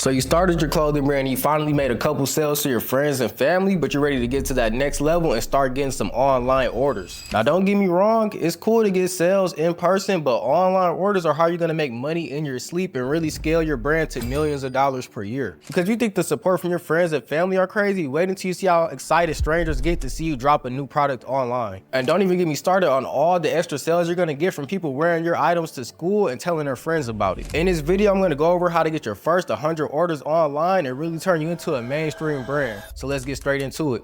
So you started your clothing brand, you finally made a couple sales to your friends and family, but you're ready to get to that next level and start getting some online orders. Now don't get me wrong, it's cool to get sales in person, but online orders are how you're gonna make money in your sleep and really scale your brand to millions of dollars per year. Because you think the support from your friends and family are crazy, wait until you see how excited strangers get to see you drop a new product online. And don't even get me started on all the extra sales you're gonna get from people wearing your items to school and telling their friends about it. In this video, I'm gonna go over how to get your first 100 orders online and really turn you into a mainstream brand. So let's get straight into it.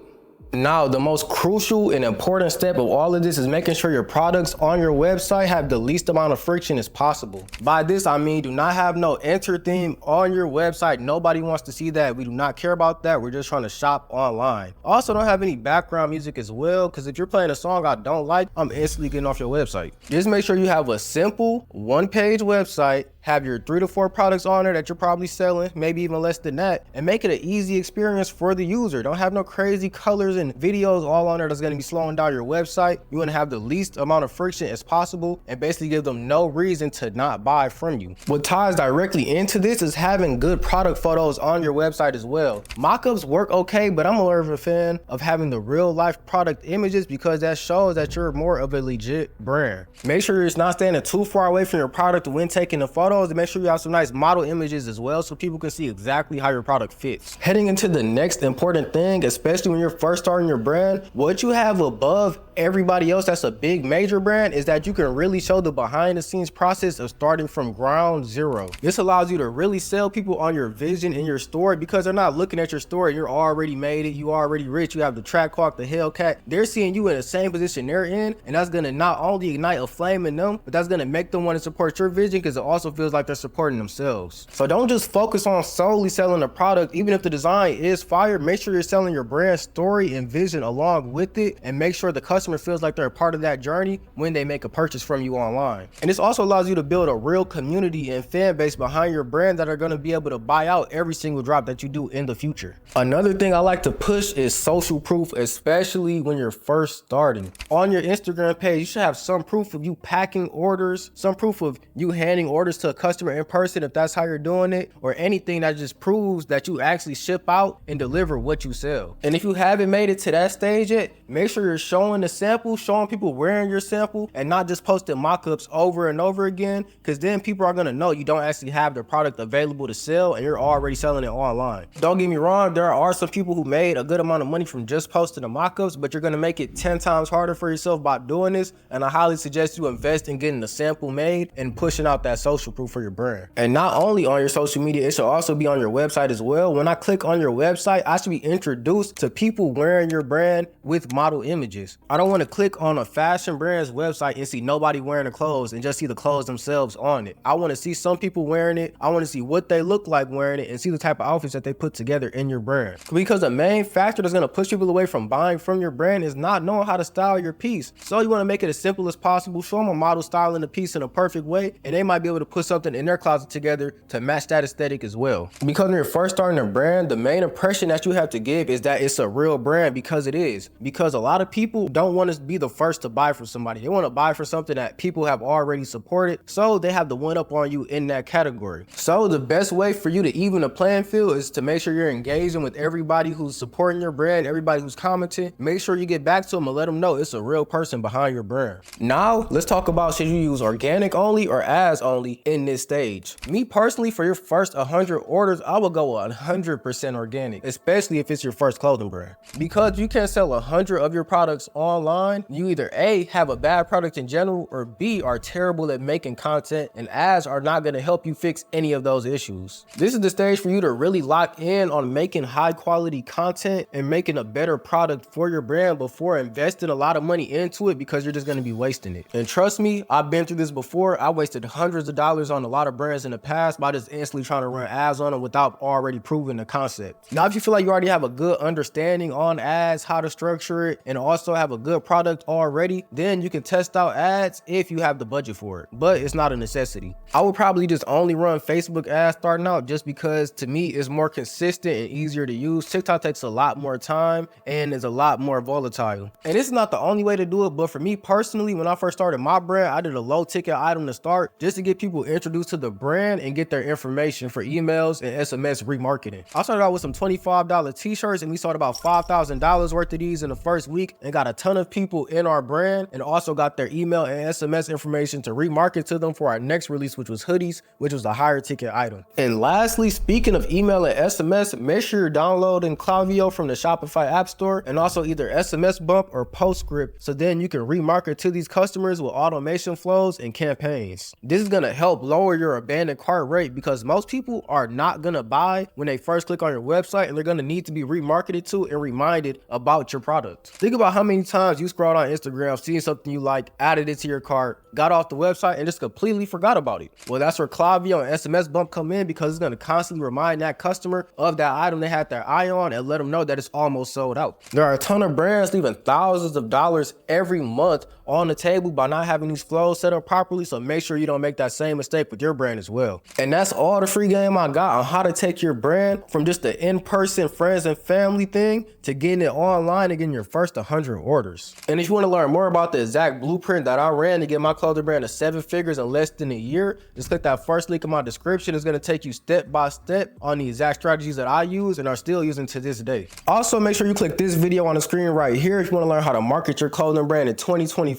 Now, the most crucial and important step of all of this is making sure your products on your website have the least amount of friction as possible. By this, I mean do not have no enter theme on your website. Nobody wants to see that. We do not care about that. We're just trying to shop online. Also, don't have any background music as well, because if you're playing a song I don't like, I'm instantly getting off your website. Just make sure you have a simple one-page website, have your 3 to 4 products on there that you're probably selling, maybe even less than that, and make it an easy experience for the user. Don't have no crazy colors and videos all on there that's gonna be slowing down your website. You wanna have the least amount of friction as possible and basically give them no reason to not buy from you. What ties directly into this is having good product photos on your website as well. Mockups work okay, but I'm more of a fan of having the real life product images because that shows that you're more of a legit brand. Make sure it's not standing too far away from your product when taking the photos, and make sure you have some nice model images as well so people can see exactly how your product fits. Heading into the next important thing, especially when you're first starting your brand, what you have above everybody else that's a big major brand is that you can really show the behind the scenes process of starting from ground zero. This allows you to really sell people on your vision in your story because they're not looking at your story. You're already made it, you already rich, you have the Trackhawk, the Hellcat. They're seeing you in the same position they're in, and that's gonna not only ignite a flame in them, but that's gonna make them want to support your vision because it also feels like they're supporting themselves. So don't just focus on solely selling a product. Even if the design is fire, make sure you're selling your brand story and vision along with it, and make sure the customer feels like they're a part of that journey when they make a purchase from you online. And this also allows you to build a real community and fan base behind your brand that are going to be able to buy out every single drop that you do in the future. Another thing I like to push is social proof, especially when you're first starting. On your Instagram page, you should have some proof of you packing orders, some proof of you handing orders to a customer in person if that's how you're doing it, or anything that just proves that you actually ship out and deliver what you sell. And if you haven't made it to that stage yet, make sure you're showing the sample, showing people wearing your sample, and not just posting mock-ups over and over again, because then people are gonna know you don't actually have the product available to sell and you're already selling it online. Don't get me wrong, there are some people who made a good amount of money from just posting the mock-ups, but you're gonna make it 10 times harder for yourself by doing this, and I highly suggest you invest in getting the sample made and pushing out that social proof for your brand. And not only on your social media, it should also be on your website as well. When I click on your website, I should be introduced to people wearing your brand with model images. I don't want to click on a fashion brand's website and see nobody wearing the clothes and just see the clothes themselves on it. I want to see some people wearing it. I want to see what they look like wearing it and see the type of outfits that they put together in your brand. Because the main factor that's going to push people away from buying from your brand is not knowing how to style your piece. So you want to make it as simple as possible. Show them a model styling the piece in a perfect way, and they might be able to put something in their closet together to match that aesthetic as well. Because when you're first starting a brand, the main impression that you have to give is that it's a real brand, because it is. Because a lot of people don't want to be the first to buy from somebody. They want to buy for something that people have already supported, so they have the one up on you in that category. So the best way for you to even a playing field is to make sure you're engaging with everybody who's supporting your brand, everybody who's commenting. Make sure you get back to them and let them know it's a real person behind your brand. Now, let's talk about should you use organic only or ads only in this stage. Me personally, for your first 100 orders, I would go 100% organic, especially if it's your first clothing brand. Because you can't sell 100 of your products online, you either A, have a bad product in general, or B, are terrible at making content, and ads are not going to help you fix any of those issues. This is the stage for you to really lock in on making high quality content and making a better product for your brand before investing a lot of money into it, because you're just going to be wasting it. And trust me, I've been through this before. I wasted hundreds of dollars on a lot of brands in the past by just instantly trying to run ads on them without already proving the concept. Now, if you feel like you already have a good understanding on ads, how to structure it, and also have a good good product already, then you can test out ads if you have the budget for it, but it's not a necessity. I would probably just only run Facebook ads starting out, just because to me it's more consistent and easier to use. TikTok takes a lot more time and is a lot more volatile. And this is not the only way to do it, but for me personally, when I first started my brand, I did a low ticket item to start just to get people introduced to the brand and get their information for emails and SMS remarketing. I started out with some $25 t-shirts and we sold about $5,000 worth of these in the first week and got a ton of people in our brand, and also got their email and SMS information to remarket to them for our next release, which was hoodies, which was a higher ticket item. And lastly, speaking of email and SMS, make sure you're downloading Klaviyo from the Shopify App Store, and also either SMS Bump or Postscript, so then you can remarket to these customers with automation flows and campaigns. This is gonna help lower your abandoned cart rate, because most people are not gonna buy when they first click on your website, and they're gonna need to be remarketed to and reminded about your product. Think about how many times you scrolled on Instagram, seen something you like, added it to your cart, got off the website, and just completely forgot about it. Well, that's where Klaviyo and SMS Bump come in, because it's gonna constantly remind that customer of that item they had their eye on and let them know that it's almost sold out. There are a ton of brands leaving thousands of dollars every month on the table by not having these flows set up properly, so make sure you don't make that same mistake with your brand as well. And that's all the free game I got on how to take your brand from just the in-person friends and family thing to getting it online and getting your first 100 orders. And if you want to learn more about the exact blueprint that I ran to get my clothing brand to 7 figures in less than a year, just click that first link in my description. It's going to take you step by step on the exact strategies that I use and are still using to this day. Also, make sure you click this video on the screen right here if you want to learn how to market your clothing brand in 2024,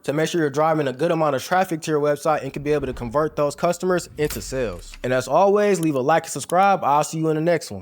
to make sure you're driving a good amount of traffic to your website and can be able to convert those customers into sales. And as always, leave a like and subscribe. I'll see you in the next one.